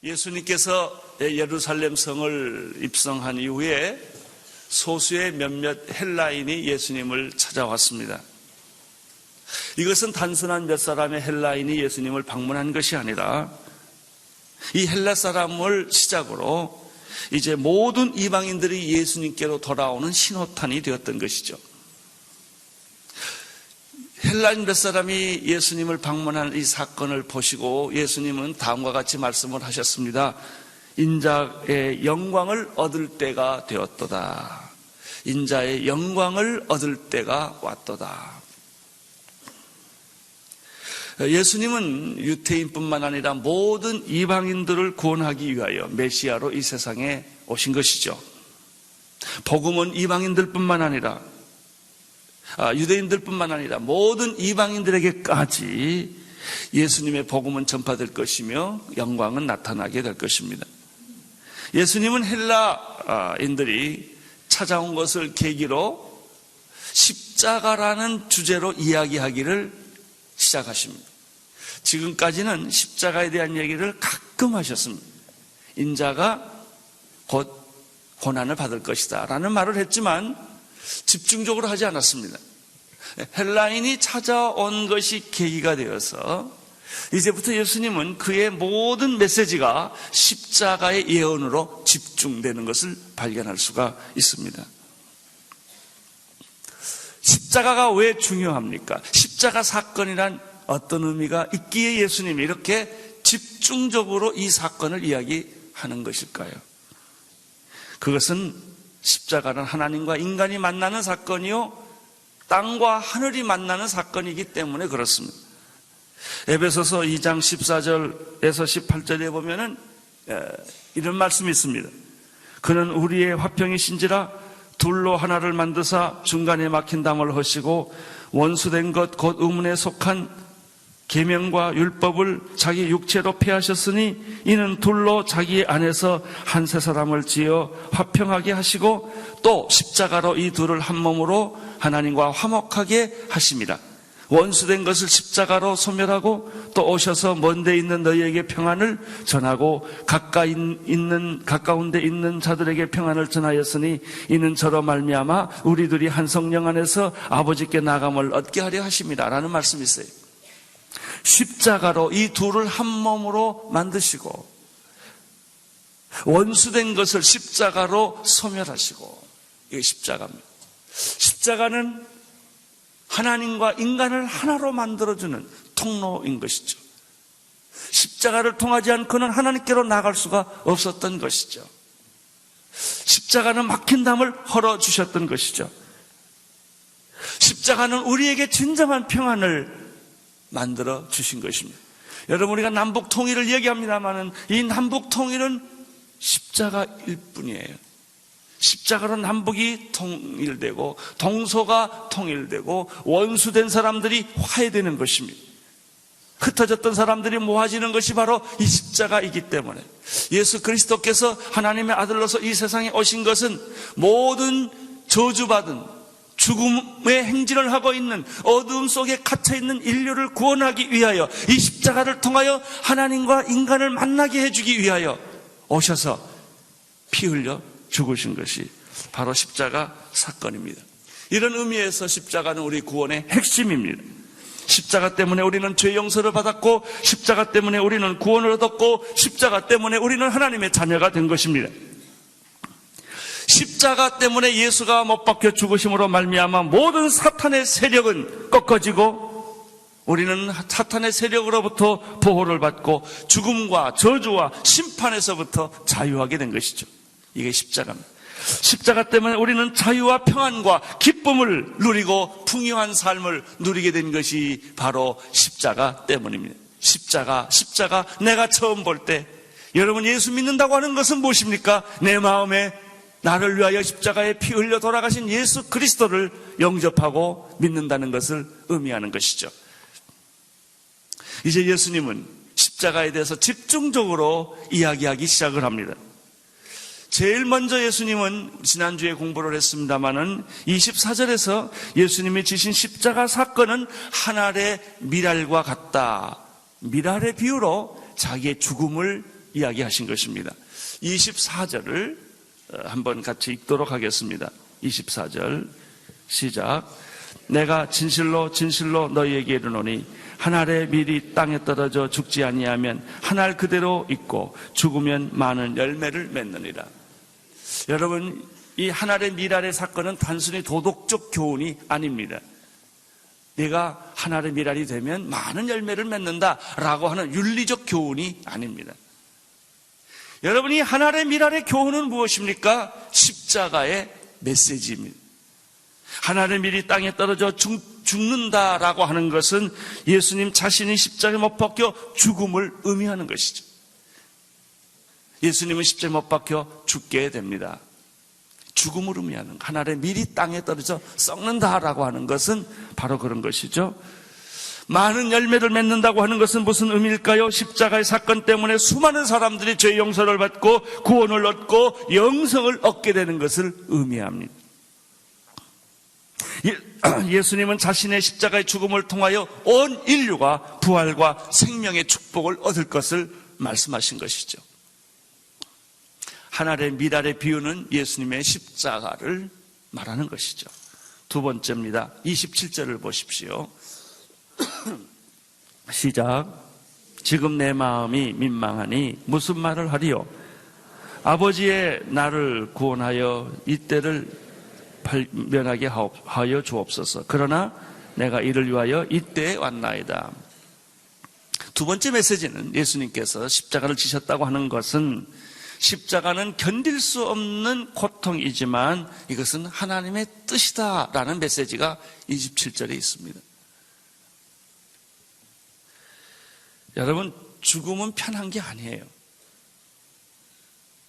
예수님께서 예루살렘 성을 입성한 이후에 소수의 몇몇 헬라인이 예수님을 찾아왔습니다. 이것은 단순한 몇 사람의 헬라인이 예수님을 방문한 것이 아니라 이 헬라 사람을 시작으로 이제 모든 이방인들이 예수님께로 돌아오는 신호탄이 되었던 것이죠. 헬라인 몇 사람이 예수님을 방문한 이 사건을 보시고 예수님은 다음과 같이 말씀을 하셨습니다. 인자의 영광을 얻을 때가 되었도다. 인자의 영광을 얻을 때가 왔도다. 예수님은 유태인뿐만 아니라 모든 이방인들을 구원하기 위하여 메시아로 이 세상에 오신 것이죠. 복음은 이방인들뿐만 아니라 유대인들뿐만 아니라 모든 이방인들에게까지 예수님의 복음은 전파될 것이며 영광은 나타나게 될 것입니다. 예수님은 헬라인들이 찾아온 것을 계기로 십자가라는 주제로 이야기하기를 시작하십니다. 지금까지는 십자가에 대한 얘기를 가끔 하셨습니다. 인자가 곧 고난을 받을 것이다 라는 말을 했지만 집중적으로 하지 않았습니다. 헬라인이 찾아온 것이 계기가 되어서 이제부터 예수님은 그의 모든 메시지가 십자가의 예언으로 집중되는 것을 발견할 수가 있습니다. 십자가가 왜 중요합니까? 십자가 사건이란 어떤 의미가 있기에 예수님이 이렇게 집중적으로 이 사건을 이야기하는 것일까요? 그것은 십자가는 하나님과 인간이 만나는 사건이요 땅과 하늘이 만나는 사건이기 때문에 그렇습니다. 에베소서 2장 14절에서 18절에 보면은 이런 말씀이 있습니다. 그는 우리의 화평이신지라 둘로 하나를 만드사 중간에 막힌 담을 허시고 원수된 것 곧 의문에 속한 계명과 율법을 자기 육체로 폐하셨으니 이는 둘로 자기 안에서 한 세 사람을 지어 화평하게 하시고 또 십자가로 이 둘을 한 몸으로 하나님과 화목하게 하십니다. 원수된 것을 십자가로 소멸하고 또 오셔서 먼데 있는 너희에게 평안을 전하고 가까운데 있는 자들에게 평안을 전하였으니 이는 저로 말미암아 우리들이 한 성령 안에서 아버지께 나감을 얻게 하려 하십니다 라는 말씀이 있어요. 십자가로 이 둘을 한 몸으로 만드시고 원수된 것을 십자가로 소멸하시고 이게 십자가입니다. 십자가는 하나님과 인간을 하나로 만들어주는 통로인 것이죠. 십자가를 통하지 않고는 하나님께로 나갈 수가 없었던 것이죠. 십자가는 막힌 담을 헐어주셨던 것이죠. 십자가는 우리에게 진정한 평안을 만들어 주신 것입니다. 여러분, 우리가 남북 통일을 얘기합니다마는 이 남북 통일은 십자가일 뿐이에요. 십자가로 남북이 통일되고 동서가 통일되고 원수된 사람들이 화해되는 것입니다. 흩어졌던 사람들이 모아지는 것이 바로 이 십자가이기 때문에 예수 그리스도께서 하나님의 아들로서 이 세상에 오신 것은 모든 저주받은 죽음의 행진을 하고 있는 어두움 속에 갇혀있는 인류를 구원하기 위하여 이 십자가를 통하여 하나님과 인간을 만나게 해주기 위하여 오셔서 피 흘려 죽으신 것이 바로 십자가 사건입니다. 이런 의미에서 십자가는 우리 구원의 핵심입니다. 십자가 때문에 우리는 죄 용서를 받았고 십자가 때문에 우리는 구원을 얻었고 십자가 때문에 우리는 하나님의 자녀가 된 것입니다. 십자가 때문에 예수가 못 박혀 죽으심으로 말미암아 모든 사탄의 세력은 꺾어지고 우리는 사탄의 세력으로부터 보호를 받고 죽음과 저주와 심판에서부터 자유하게 된 것이죠. 이게 십자가입니다. 십자가 때문에 우리는 자유와 평안과 기쁨을 누리고 풍요한 삶을 누리게 된 것이 바로 십자가 때문입니다. 십자가 내가 처음 볼 때 여러분 예수 믿는다고 하는 것은 무엇입니까? 내 마음에 나를 위하여 십자가에 피 흘려 돌아가신 예수 그리스도를 영접하고 믿는다는 것을 의미하는 것이죠. 이제 예수님은 십자가에 대해서 집중적으로 이야기하기 시작을 합니다. 제일 먼저 예수님은 지난주에 공부를 했습니다마는 24절에서 예수님이 지신 십자가 사건은 한 알의 밀알과 같다. 밀알의 비유로 자기의 죽음을 이야기하신 것입니다. 24절을 한번 같이 읽도록 하겠습니다. 24절 시작. 내가 진실로 진실로 너희에게 이르노니 한 알의 밀이 땅에 떨어져 죽지 아니하면 한 알 그대로 있고 죽으면 많은 열매를 맺느니라. 여러분, 이 한 알의 밀 알의 사건은 단순히 도덕적 교훈이 아닙니다. 내가 한 알의 밀 알이 되면 많은 열매를 맺는다라고 하는 윤리적 교훈이 아닙니다. 여러분이 한 알의 밀 알의 교훈은 무엇입니까? 십자가의 메시지입니다. 한 알의 밀이 땅에 떨어져 죽는다라고 하는 것은 예수님 자신이 십자가에 못 박혀 죽음을 의미하는 것이죠. 예수님은 십자가에 못 박혀 죽게 됩니다. 죽음을 의미하는 한 알의 밀이 땅에 떨어져 썩는다라고 하는 것은 바로 그런 것이죠. 많은 열매를 맺는다고 하는 것은 무슨 의미일까요? 십자가의 사건 때문에 수많은 사람들이 죄 용서를 받고 구원을 얻고 영생을 얻게 되는 것을 의미합니다. 예수님은 자신의 십자가의 죽음을 통하여 온 인류가 부활과 생명의 축복을 얻을 것을 말씀하신 것이죠. 한 알의 밀 알의 비유는 예수님의 십자가를 말하는 것이죠. 두 번째입니다. 27절을 보십시오. 시작. 지금 내 마음이 민망하니 무슨 말을 하리요? 아버지의 나를 구원하여 이때를 면하게 하여 주옵소서. 그러나 내가 이를 위하여 이때에 왔나이다. 두 번째 메시지는 예수님께서 십자가를 지셨다고 하는 것은 십자가는 견딜 수 없는 고통이지만 이것은 하나님의 뜻이다라는 메시지가 27절에 있습니다. 여러분, 죽음은 편한 게 아니에요.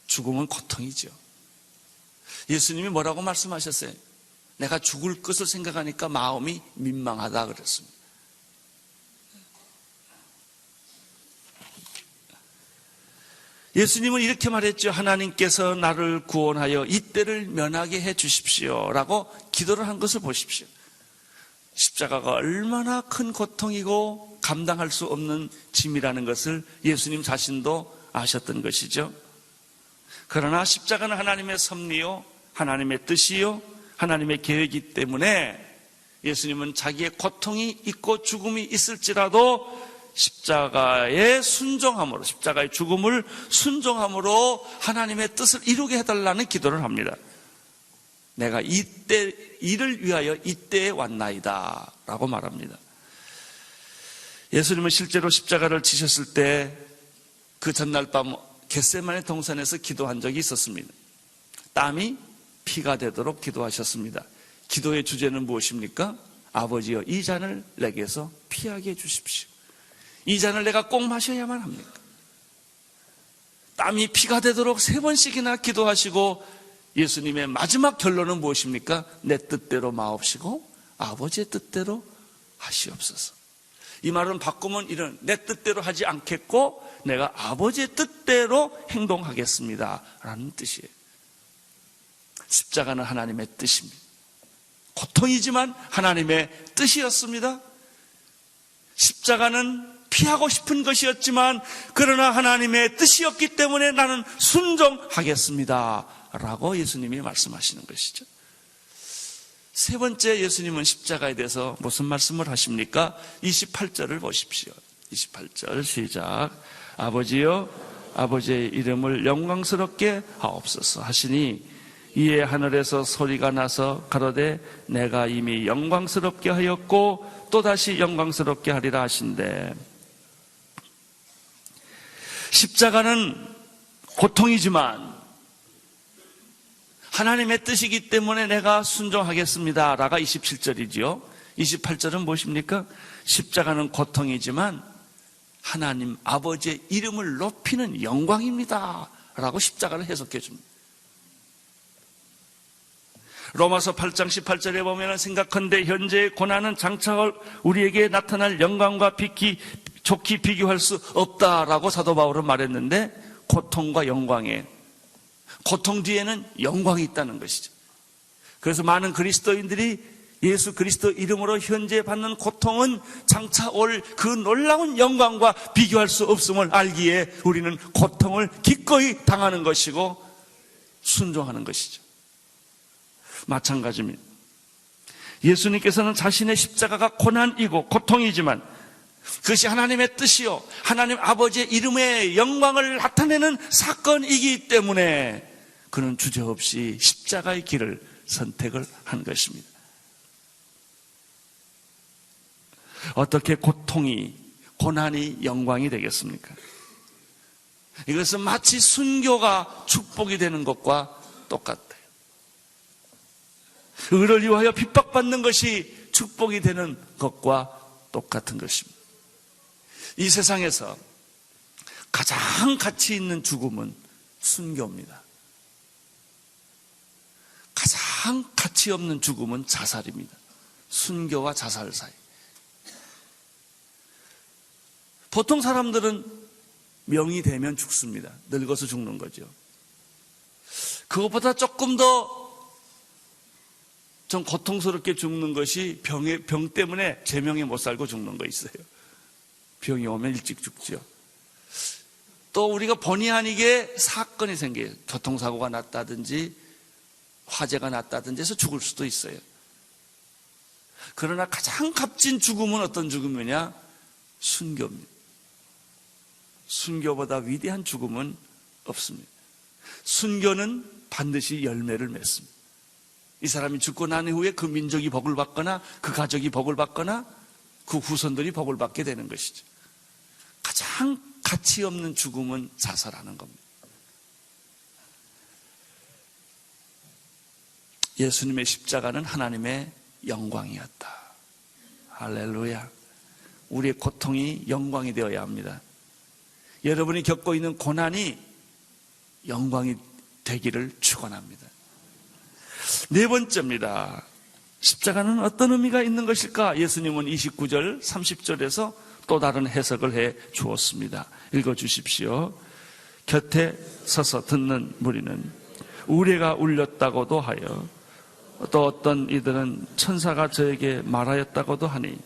죽음은 고통이죠. 예수님이 뭐라고 말씀하셨어요? 내가 죽을 것을 생각하니까 마음이 민망하다 그랬습니다. 예수님은 이렇게 말했죠. 하나님께서 나를 구원하여 이때를 면하게 해 주십시오 라고 기도를 한 것을 보십시오. 십자가가 얼마나 큰 고통이고 감당할 수 없는 짐이라는 것을 예수님 자신도 아셨던 것이죠. 그러나 십자가는 하나님의 섭리요, 하나님의 뜻이요, 하나님의 계획이기 때문에 예수님은 자기의 고통이 있고 죽음이 있을지라도 십자가의 순종함으로, 십자가의 죽음을 순종함으로 하나님의 뜻을 이루게 해달라는 기도를 합니다. 내가 이를 위하여 이때에 왔나이다 라고 말합니다. 예수님은 실제로 십자가를 지셨을 때 그 전날 밤 겟세마네 동산에서 기도한 적이 있었습니다. 땀이 피가 되도록 기도하셨습니다. 기도의 주제는 무엇입니까? 아버지여, 이 잔을 내게서 피하게 해주십시오. 이 잔을 내가 꼭 마셔야만 합니까? 땀이 피가 되도록 3번씩이나 기도하시고 예수님의 마지막 결론은 무엇입니까? 내 뜻대로 마옵시고 아버지의 뜻대로 하시옵소서. 이 말은 바꾸면 이런, 내 뜻대로 하지 않겠고 내가 아버지의 뜻대로 행동하겠습니다 라는 뜻이에요. 십자가는 하나님의 뜻입니다. 고통이지만 하나님의 뜻이었습니다. 십자가는 피하고 싶은 것이었지만 그러나 하나님의 뜻이었기 때문에 나는 순종하겠습니다 라고 예수님이 말씀하시는 것이죠. 세 번째, 예수님은 십자가에 대해서 무슨 말씀을 하십니까? 28절을 보십시오. 28절 시작. 아버지여, 아버지의 이름을 영광스럽게 하옵소서 하시니 이에 하늘에서 소리가 나서 가로되 내가 이미 영광스럽게 하였고 또다시 영광스럽게 하리라 하신대. 십자가는 고통이지만 하나님의 뜻이기 때문에 내가 순종하겠습니다 라가 27절이지요. 28절은 무엇입니까? 십자가는 고통이지만 하나님 아버지의 이름을 높이는 영광입니다 라고 십자가를 해석해 줍니다. 로마서 8장 18절에 보면 생각한데 현재의 고난은 장차 우리에게 나타날 영광과 좋게 비교할 수 없다라고 사도 바울은 말했는데, 고통과 영광에, 고통 뒤에는 영광이 있다는 것이죠. 그래서 많은 그리스도인들이 예수 그리스도 이름으로 현재 받는 고통은 장차 올 그 놀라운 영광과 비교할 수 없음을 알기에 우리는 고통을 기꺼이 당하는 것이고 순종하는 것이죠. 마찬가지입니다. 예수님께서는 자신의 십자가가 고난이고 고통이지만 그것이 하나님의 뜻이요 하나님 아버지의 이름의 영광을 나타내는 사건이기 때문에 그는 주저없이 십자가의 길을 선택을 한 것입니다. 어떻게 고통이, 고난이 영광이 되겠습니까? 이것은 마치 순교가 축복이 되는 것과 똑같아요. 의를 위하여 핍박받는 것이 축복이 되는 것과 똑같은 것입니다. 이 세상에서 가장 가치 있는 죽음은 순교입니다. 가장 가치 없는 죽음은 자살입니다. 순교와 자살 사이. 보통 사람들은 명이 되면 죽습니다. 늙어서 죽는 거죠. 그것보다 조금 더 좀 고통스럽게 죽는 것이 병 때문에 제명에 못 살고 죽는 거 있어요. 병이 오면 일찍 죽죠. 또 우리가 본의 아니게 사건이 생겨요. 교통사고가 났다든지 화재가 났다든지 해서 죽을 수도 있어요. 그러나 가장 값진 죽음은 어떤 죽음이냐? 순교입니다. 순교보다 위대한 죽음은 없습니다. 순교는 반드시 열매를 맺습니다. 이 사람이 죽고 난 후에 그 민족이 복을 받거나 그 가족이 복을 받거나 그 후손들이 복을 받게 되는 것이죠. 가장 가치 없는 죽음은 자살하는 겁니다. 예수님의 십자가는 하나님의 영광이었다. 할렐루야. 우리의 고통이 영광이 되어야 합니다. 여러분이 겪고 있는 고난이 영광이 되기를 축원합니다. 네 번째입니다. 십자가는 어떤 의미가 있는 것일까? 예수님은 29절, 30절에서 또 다른 해석을 해 주었습니다. 읽어주십시오. 곁에 서서 듣는 무리는 우레가 울렸다고도 하여 또 어떤 이들은 천사가 저에게 말하였다고도 하니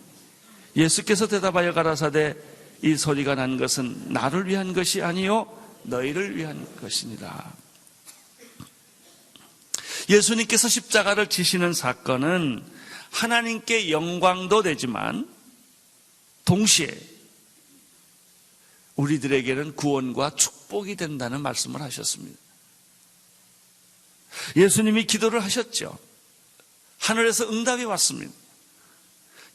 예수께서 대답하여 가라사대 이 소리가 난 것은 나를 위한 것이 아니요 너희를 위한 것이니라. 예수님께서 십자가를 지시는 사건은 하나님께 영광도 되지만 동시에 우리들에게는 구원과 축복이 된다는 말씀을 하셨습니다. 예수님이 기도를 하셨죠. 하늘에서 응답이 왔습니다.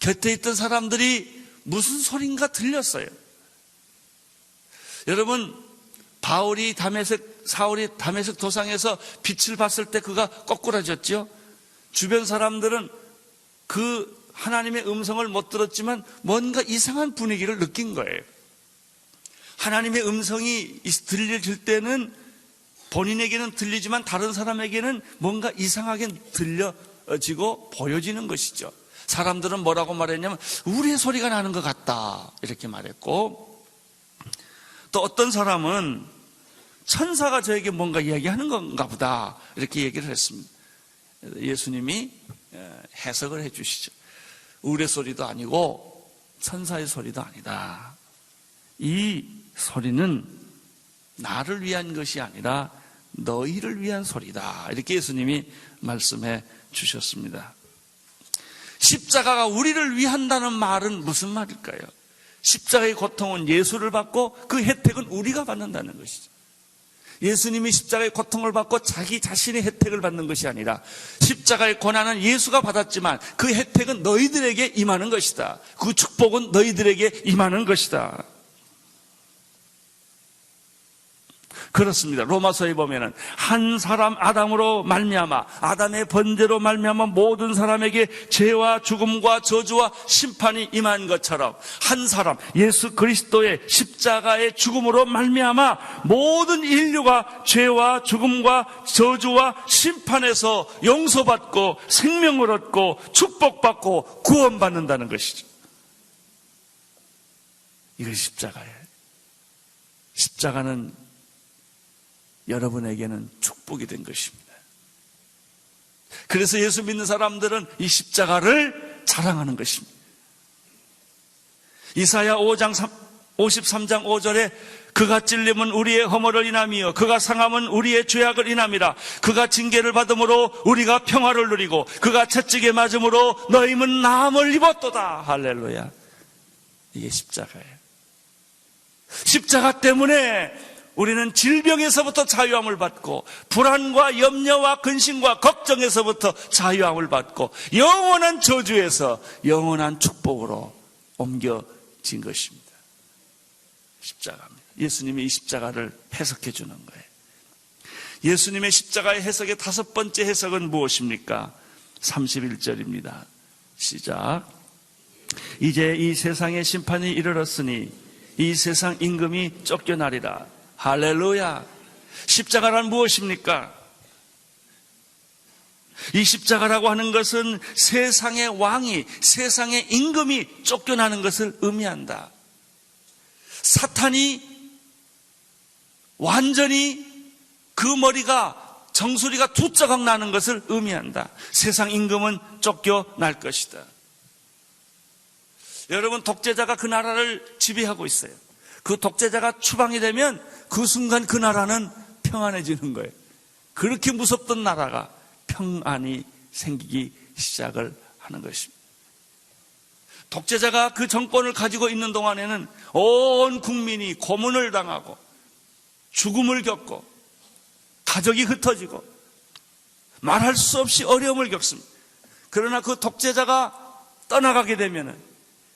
곁에 있던 사람들이 무슨 소린가 들렸어요. 여러분, 사울이 다메섹 도상에서 빛을 봤을 때 그가 거꾸라졌죠. 주변 사람들은 그 하나님의 음성을 못 들었지만 뭔가 이상한 분위기를 느낀 거예요. 하나님의 음성이 들려질 때는 본인에게는 들리지만 다른 사람에게는 뭔가 이상하게 들려지고 보여지는 것이죠. 사람들은 뭐라고 말했냐면 우리의 소리가 나는 것 같다 이렇게 말했고, 또 어떤 사람은 천사가 저에게 뭔가 이야기하는 건가 보다 이렇게 얘기를 했습니다. 예수님이 해석을 해 주시죠. 우리의 소리도 아니고 천사의 소리도 아니다. 이 소리는 나를 위한 것이 아니라 너희를 위한 소리다. 이렇게 예수님이 말씀해 주셨습니다. 십자가가 우리를 위한다는 말은 무슨 말일까요? 십자가의 고통은 예수를 받고 그 혜택은 우리가 받는다는 것이죠. 예수님이 십자가의 고통을 받고 자기 자신의 혜택을 받는 것이 아니라 십자가의 고난은 예수가 받았지만 그 혜택은 너희들에게 임하는 것이다. 그 축복은 너희들에게 임하는 것이다. 그렇습니다. 로마서에 보면은 한 사람 아담으로 말미암아 아담의 번제로 말미암아 모든 사람에게 죄와 죽음과 저주와 심판이 임한 것처럼 한 사람 예수 그리스도의 십자가의 죽음으로 말미암아 모든 인류가 죄와 죽음과 저주와 심판에서 용서받고 생명을 얻고 축복받고 구원받는다는 것이죠. 이것이 십자가예요. 십자가는 여러분에게는 축복이 된 것입니다. 그래서 예수 믿는 사람들은 이 십자가를 자랑하는 것입니다. 이사야 53장 5절에 그가 찔림은 우리의 허물을 인함이요 그가 상함은 우리의 죄악을 인함이라. 그가 징계를 받음으로 우리가 평화를 누리고 그가 채찍에 맞음으로 너희는 나음을 입었도다. 할렐루야. 이게 십자가예요. 십자가 때문에 우리는 질병에서부터 자유함을 받고 불안과 염려와 근심과 걱정에서부터 자유함을 받고 영원한 저주에서 영원한 축복으로 옮겨진 것입니다. 십자가입니다. 예수님이 이 십자가를 해석해 주는 거예요. 예수님의 십자가의 해석의 다섯 번째 해석은 무엇입니까? 31절입니다. 시작. 이제 이 세상의 심판이 이르렀으니 이 세상 임금이 쫓겨나리라. 할렐루야. 십자가란 무엇입니까? 이 십자가라고 하는 것은 세상의 왕이, 세상의 임금이 쫓겨나는 것을 의미한다. 사탄이 완전히 그 머리가 정수리가 두 조각 나는 것을 의미한다. 세상 임금은 쫓겨날 것이다. 여러분, 독재자가 그 나라를 지배하고 있어요. 그 독재자가 추방이 되면 그 순간 그 나라는 평안해지는 거예요. 그렇게 무섭던 나라가 평안이 생기기 시작을 하는 것입니다. 독재자가 그 정권을 가지고 있는 동안에는 온 국민이 고문을 당하고 죽음을 겪고 가족이 흩어지고 말할 수 없이 어려움을 겪습니다. 그러나 그 독재자가 떠나가게 되면은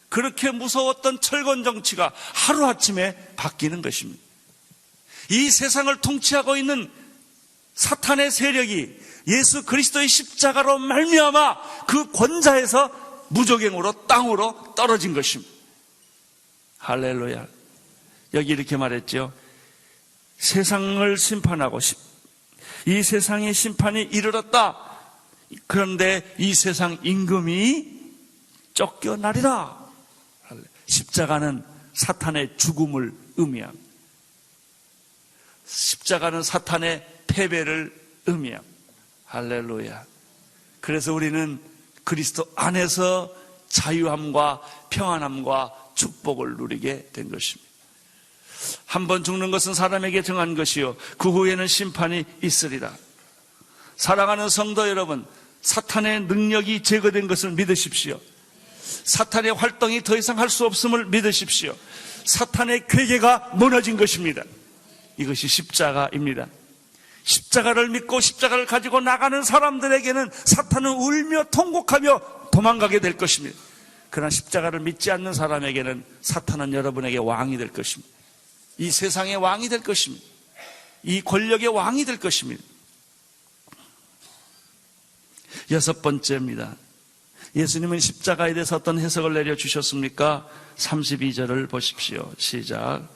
그렇게 무서웠던 철권 정치가 하루아침에 바뀌는 것입니다. 이 세상을 통치하고 있는 사탄의 세력이 예수 그리스도의 십자가로 말미암아 그 권자에서 무적행으로 땅으로 떨어진 것입니다. 할렐루야. 여기 이렇게 말했죠. 세상을 심판하고 이 세상의 심판이 이르렀다. 그런데 이 세상 임금이 쫓겨나리라. 십자가는 사탄의 죽음을 의미합니다. 십자가는 사탄의 패배를 의미합니다. 할렐루야. 그래서 우리는 그리스도 안에서 자유함과 평안함과 축복을 누리게 된 것입니다. 한 번 죽는 것은 사람에게 정한 것이요 그 후에는 심판이 있으리라. 사랑하는 성도 여러분, 사탄의 능력이 제거된 것을 믿으십시오. 사탄의 활동이 더 이상 할 수 없음을 믿으십시오. 사탄의 궤계가 무너진 것입니다. 이것이 십자가입니다. 십자가를 믿고 십자가를 가지고 나가는 사람들에게는 사탄은 울며 통곡하며 도망가게 될 것입니다. 그러나 십자가를 믿지 않는 사람에게는 사탄은 여러분에게 왕이 될 것입니다. 이 세상의 왕이 될 것입니다. 이 권력의 왕이 될 것입니다. 여섯 번째입니다. 예수님은 십자가에 대해서 어떤 해석을 내려주셨습니까? 32절을 보십시오. 시작.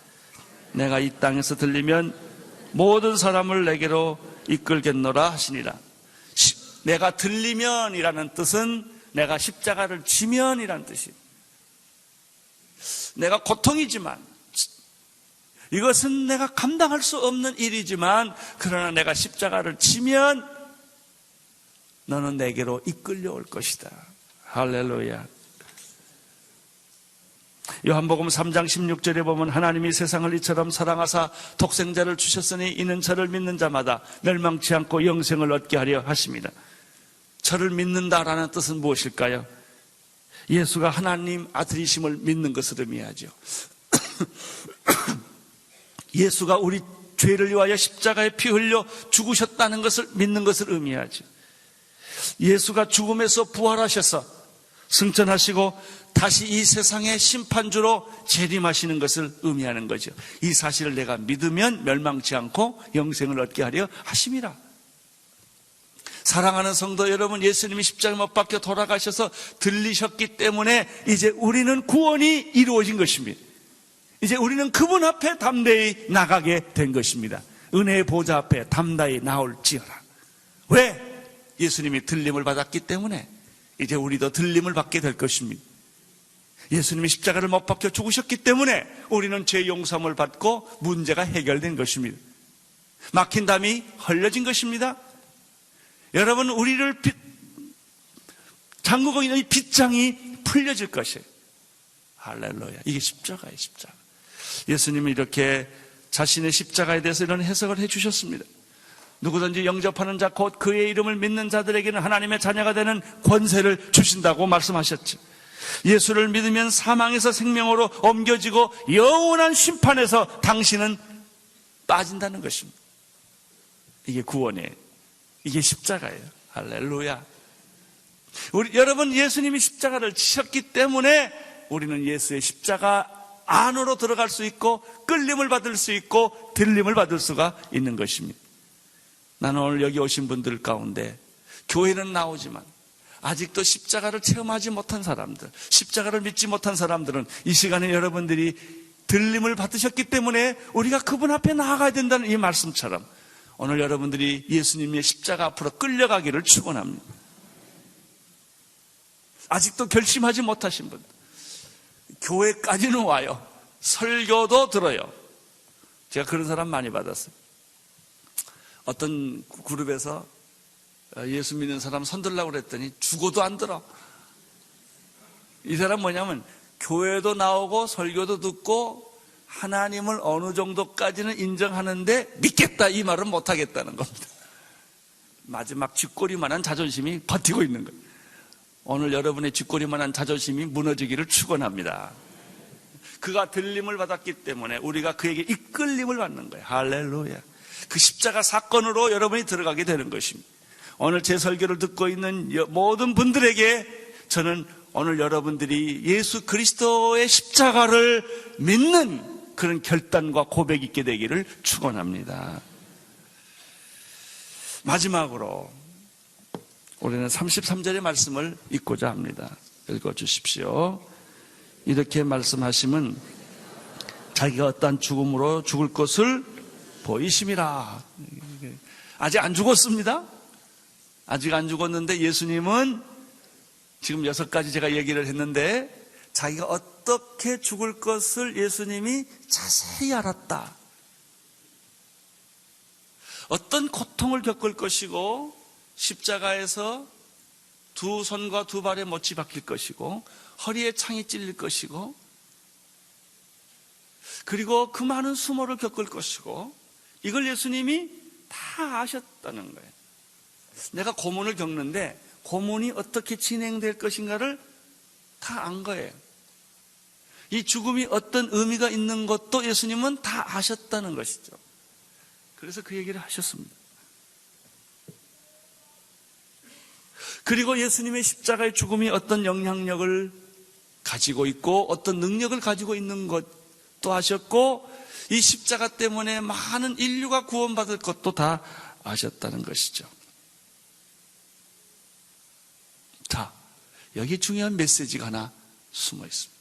내가 이 땅에서 들리면 모든 사람을 내게로 이끌겠노라 하시니라. 내가 들리면이라는 뜻은 내가 십자가를 지면이라는 뜻입니다. 내가 고통이지만 이것은 내가 감당할 수 없는 일이지만 그러나 내가 십자가를 지면 너는 내게로 이끌려올 것이다. 할렐루야. 요한복음 3장 16절에 보면 하나님이 세상을 이처럼 사랑하사 독생자를 주셨으니 이는 저를 믿는 자마다 멸망치 않고 영생을 얻게 하려 하십니다. 저를 믿는다라는 뜻은 무엇일까요? 예수가 하나님 아들이심을 믿는 것을 의미하죠. 예수가 우리 죄를 위하여 십자가에 피 흘려 죽으셨다는 것을 믿는 것을 의미하죠. 예수가 죽음에서 부활하셔서 승천하시고 다시 이 세상의 심판주로 재림하시는 것을 의미하는 거죠. 이 사실을 내가 믿으면 멸망치 않고 영생을 얻게 하려 하심이라. 사랑하는 성도 여러분, 예수님이 십자가에 못 박혀 돌아가셔서 들리셨기 때문에 이제 우리는 구원이 이루어진 것입니다. 이제 우리는 그분 앞에 담대히 나가게 된 것입니다. 은혜의 보좌 앞에 담대히 나올지어라. 왜? 예수님이 들림을 받았기 때문에 이제 우리도 들림을 받게 될 것입니다. 예수님이 십자가를 못 박혀 죽으셨기 때문에 우리는 죄 용서함을 받고 문제가 해결된 것입니다. 막힌 담이 흘려진 것입니다. 여러분, 우리를 잠그고 있는 이 빗장이 풀려질 것이에요. 할렐루야. 이게 십자가예요, 십자가. 예수님은 이렇게 자신의 십자가에 대해서 이런 해석을 해주셨습니다. 누구든지 영접하는 자, 곧 그의 이름을 믿는 자들에게는 하나님의 자녀가 되는 권세를 주신다고 말씀하셨죠. 예수를 믿으면 사망에서 생명으로 옮겨지고 영원한 심판에서 당신은 빠진다는 것입니다. 이게 구원이에요. 이게 십자가예요. 할렐루야. 여러분, 예수님이 십자가를 지셨기 때문에 우리는 예수의 십자가 안으로 들어갈 수 있고 끌림을 받을 수 있고 들림을 받을 수가 있는 것입니다. 나는 오늘 여기 오신 분들 가운데 교회는 나오지만 아직도 십자가를 체험하지 못한 사람들, 십자가를 믿지 못한 사람들은 이 시간에 여러분들이 들림을 받으셨기 때문에 우리가 그분 앞에 나아가야 된다는 이 말씀처럼 오늘 여러분들이 예수님의 십자가 앞으로 끌려가기를 축원합니다. 아직도 결심하지 못하신 분들, 교회까지는 와요. 설교도 들어요. 제가 그런 사람 많이 받았어요. 어떤 그룹에서 예수 믿는 사람 손들라고 그랬더니 죽어도 안 들어. 이 사람 뭐냐면 교회도 나오고 설교도 듣고 하나님을 어느 정도까지는 인정하는데 믿겠다 이 말은 못하겠다는 겁니다. 마지막 쥐꼬리만한 자존심이 버티고 있는 거예요. 오늘 여러분의 쥐꼬리만한 자존심이 무너지기를 축원합니다. 그가 들림을 받았기 때문에 우리가 그에게 이끌림을 받는 거예요. 할렐루야. 그 십자가 사건으로 여러분이 들어가게 되는 것입니다. 오늘 제 설교를 듣고 있는 모든 분들에게 저는 오늘 여러분들이 예수 그리스도의 십자가를 믿는 그런 결단과 고백이 있게 되기를 축원합니다. 마지막으로 우리는 33절의 말씀을 읽고자 합니다. 읽어주십시오. 이렇게 말씀하시면 자기가 어떠한 죽음으로 죽을 것을 보이심이라. 아직 안 죽었습니다. 아직 안 죽었는데 예수님은 지금 6가지 제가 얘기를 했는데 자기가 어떻게 죽을 것을 예수님이 자세히 알았다. 어떤 고통을 겪을 것이고 십자가에서 두 손과 두 발에 못이 박힐 것이고 허리에 창이 찔릴 것이고 그리고 그 많은 수모를 겪을 것이고 이걸 예수님이 다 아셨다는 거예요. 내가 고문을 겪는데 고문이 어떻게 진행될 것인가를 다 안 거예요. 이 죽음이 어떤 의미가 있는 것도 예수님은 다 아셨다는 것이죠. 그래서 그 얘기를 하셨습니다. 그리고 예수님의 십자가의 죽음이 어떤 영향력을 가지고 있고 어떤 능력을 가지고 있는 것도 아셨고 이 십자가 때문에 많은 인류가 구원받을 것도 다 아셨다는 것이죠. 자, 여기 중요한 메시지가 하나 숨어 있습니다.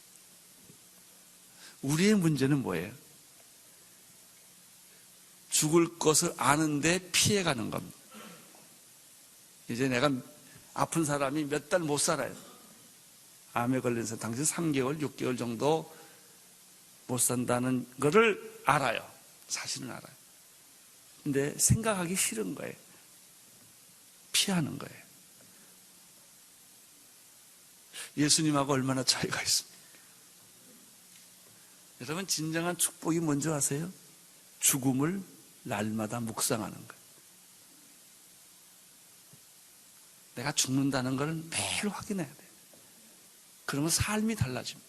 우리의 문제는 뭐예요? 죽을 것을 아는데 피해가는 겁니다. 이제 내가 아픈 사람이 몇 달 못 살아요. 암에 걸린 사람 당시 3개월, 6개월 정도 못 산다는 거를 알아요. 사실은 알아요. 근데 생각하기 싫은 거예요. 피하는 거예요. 예수님하고 얼마나 차이가 있습니까? 여러분, 진정한 축복이 뭔지 아세요? 죽음을 날마다 묵상하는 거예요. 내가 죽는다는 걸 매일 확인해야 돼요. 그러면 삶이 달라집니다.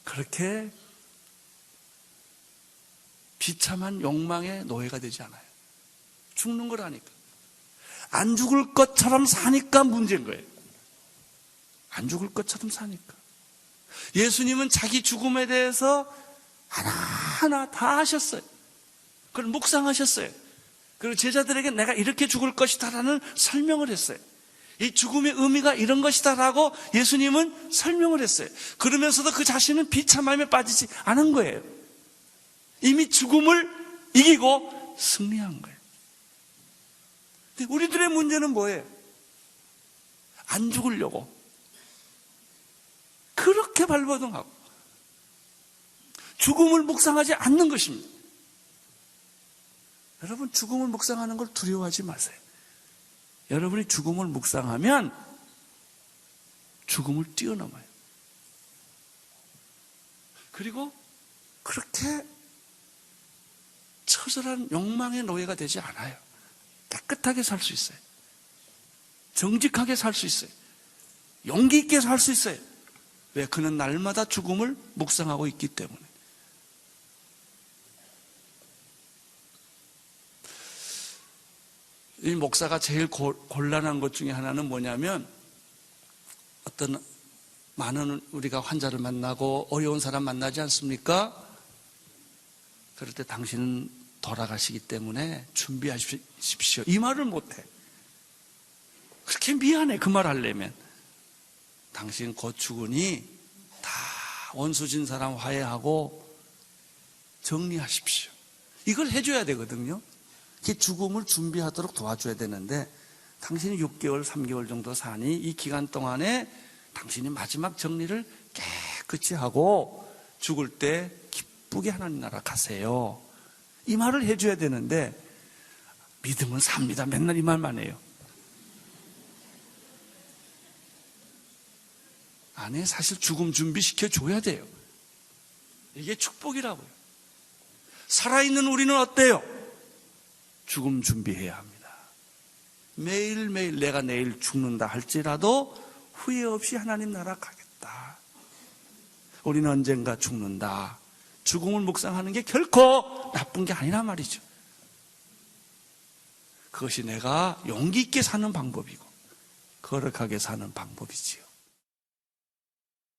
그렇게 비참한 욕망의 노예가 되지 않아요. 죽는 걸 아니까. 안 죽을 것처럼 사니까 문제인 거예요. 안 죽을 것처럼 사니까. 예수님은 자기 죽음에 대해서 하나하나 다 하셨어요. 그걸 묵상하셨어요. 그리고 제자들에게 내가 이렇게 죽을 것이다라는 설명을 했어요. 이 죽음의 의미가 이런 것이다라고 예수님은 설명을 했어요. 그러면서도 그 자신은 비참함에 빠지지 않은 거예요. 이미 죽음을 이기고 승리한 거예요. 근데 우리들의 문제는 뭐예요? 안 죽으려고 그렇게 발버둥하고 죽음을 묵상하지 않는 것입니다. 여러분, 죽음을 묵상하는 걸 두려워하지 마세요. 여러분이 죽음을 묵상하면 죽음을 뛰어넘어요. 그리고 그렇게 처절한 욕망의 노예가 되지 않아요. 깨끗하게 살 수 있어요. 정직하게 살 수 있어요. 용기 있게 살 수 있어요. 왜? 그는 날마다 죽음을 묵상하고 있기 때문에. 이 목사가 제일 곤란한 것 중에 하나는 뭐냐면, 어떤 많은 우리가 환자를 만나고 어려운 사람 만나지 않습니까? 그럴 때 당신은 돌아가시기 때문에 준비하십시오. 이 말을 못해. 그렇게 미안해, 그 말 하려면. 당신 곧 죽으니 다 원수진 사람 화해하고 정리하십시오. 이걸 해줘야 되거든요. 그 죽음을 준비하도록 도와줘야 되는데, 당신이 6개월, 3개월 정도 사니 이 기간 동안에 당신이 마지막 정리를 깨끗이 하고 죽을 때 기쁘게 하나님 나라 가세요. 이 말을 해줘야 되는데, 믿음은 삽니다. 맨날 이 말만 해요. 아니, 사실 죽음 준비시켜줘야 돼요. 이게 축복이라고요. 살아있는 우리는 어때요? 죽음 준비해야 합니다. 매일매일 내가 내일 죽는다 할지라도 후회 없이 하나님 나라 가겠다. 우리는 언젠가 죽는다. 죽음을 묵상하는 게 결코 나쁜 게 아니란 말이죠. 그것이 내가 용기 있게 사는 방법이고 거룩하게 사는 방법이지요.